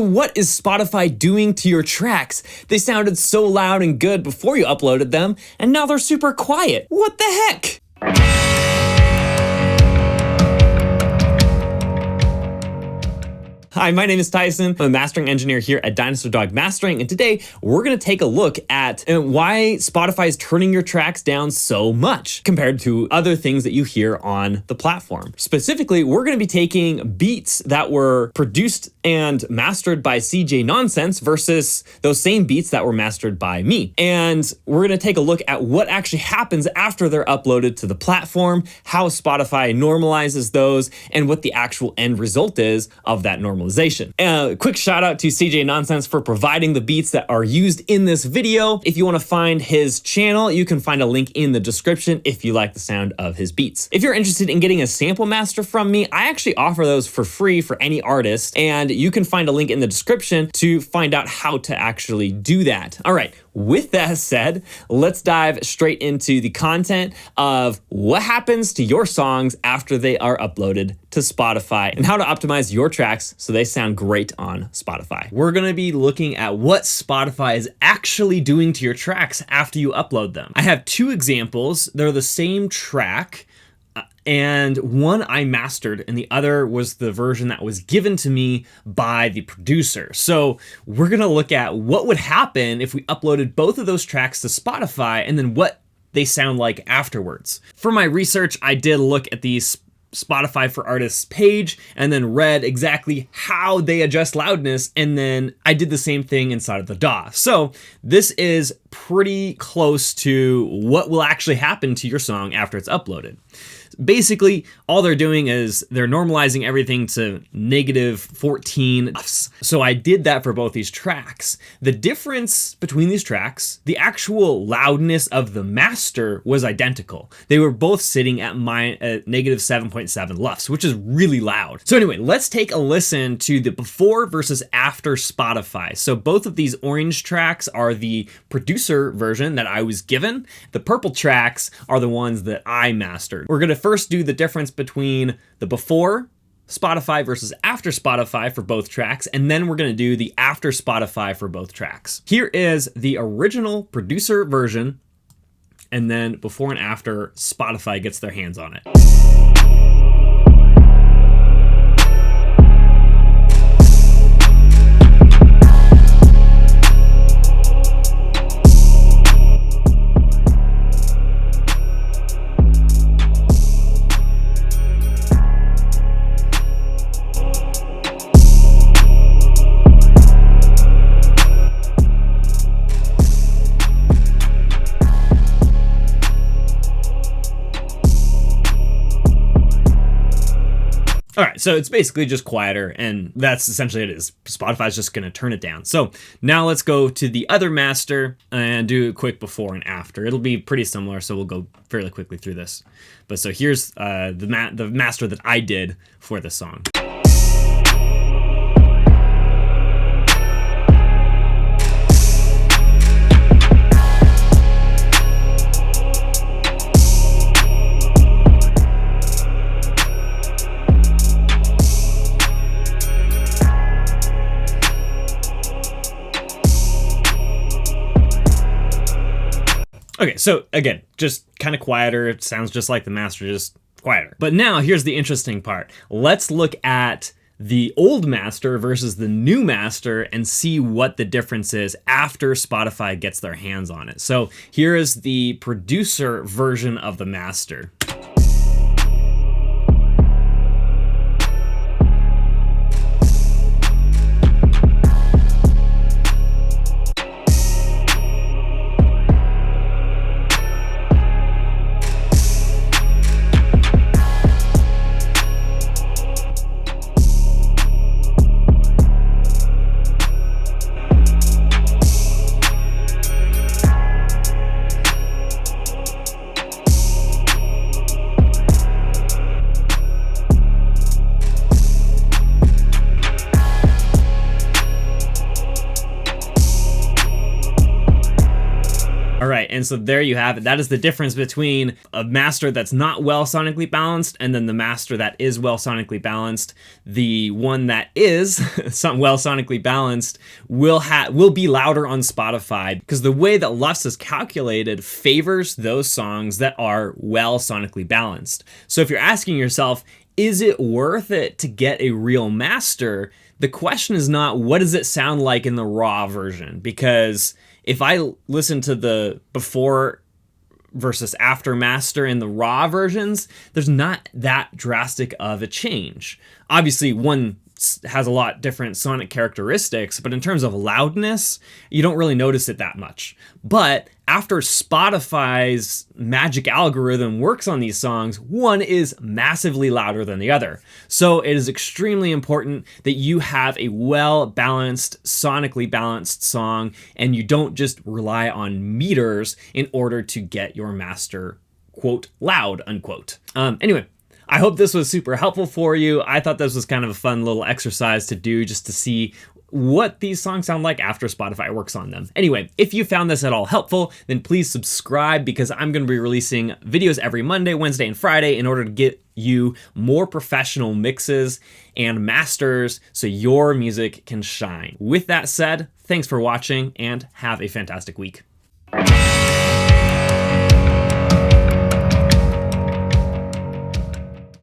What is Spotify doing to your tracks? They sounded so loud and good before you uploaded them, and now they're super quiet. What the heck? Hi, my name is Tyson. I'm a mastering engineer here at Dinosaur Dog Mastering, and today we're going to take a look at why Spotify is turning your tracks down so much compared to other things that you hear on the platform. Specifically, we're going to be taking beats that were produced and mastered by CJ Nonsense versus those same beats that were mastered by me. And we're going to take a look at what actually happens after they're uploaded to the platform, how Spotify normalizes those, and what the actual end result is of that normalization. Quick shout out to CJ Nonsense for providing the beats that are used in this video. If you want to find his channel, you can find a link in the description if you like the sound of his beats. If you're interested in getting a sample master from me, I actually offer those for free for any artist, and you can find a link in the description to find out how to actually do that. All right, with that said, let's dive straight into the content of what happens to your songs after they are uploaded to Spotify and how to optimize your tracks so they sound great on Spotify. We're going to be looking at what Spotify is actually doing to your tracks after you upload them. I have two examples. They're the same track, and one I mastered and the other was the version that was given to me by the producer. So we're going to look at what would happen if we uploaded both of those tracks to Spotify and then what they sound like afterwards. For my research, I did look at the Spotify for Artists page and then read exactly how they adjust loudness, and then I did the same thing inside of the DAW. So this is pretty close to what will actually happen to your song after it's uploaded. Basically, all they're doing is they're normalizing everything to -14 LUFS. So I did that for both these tracks. The difference between these tracks, the actual loudness of the master was identical. They were both sitting at -7.7 LUFS, which is really loud. So anyway, let's take a listen to the before versus after Spotify. So both of these orange tracks are the producer version that I was given. The purple tracks are the ones that I mastered. We're gonna first do the difference between the before Spotify versus after Spotify for both tracks, and then we're going to do the after Spotify for both tracks. Here is the original producer version, and then before and after Spotify gets their hands on it. All right, so it's basically just quieter, and that's essentially it is. Spotify's just going to turn it down. So now let's go to the other master and do a quick before and after. It'll be pretty similar, so we'll go fairly quickly through this. But so here's the master that I did for the song. Okay, so again, just kind of quieter. It sounds just like the master, just quieter. But now here's the interesting part. Let's look at the old master versus the new master and see what the difference is after Spotify gets their hands on it. So here is the producer version of the master. All right, and so there you have it. That is the difference between a master that's not well sonically balanced and then the master that is well sonically balanced. The one that is well sonically balanced will be louder on Spotify because the way that LUFS is calculated favors those songs that are well sonically balanced. So if you're asking yourself, is it worth it to get a real master? The question is not what does it sound like in the raw version, because if I listen to the before versus after master in the raw versions, there's not that drastic of a change. Obviously, one has a lot different sonic characteristics, but in terms of loudness, you don't really notice it that much. But after Spotify's magic algorithm works on these songs, one is massively louder than the other. So it is extremely important that you have a well-balanced, sonically balanced song, and you don't just rely on meters in order to get your master, quote, loud, unquote. Anyway, I hope this was super helpful for you. I thought this was kind of a fun little exercise to do just to see what these songs sound like after Spotify works on them. Anyway, if you found this at all helpful, then please subscribe because I'm going to be releasing videos every Monday, Wednesday, and Friday in order to get you more professional mixes and masters so your music can shine. With that said, thanks for watching and have a fantastic week.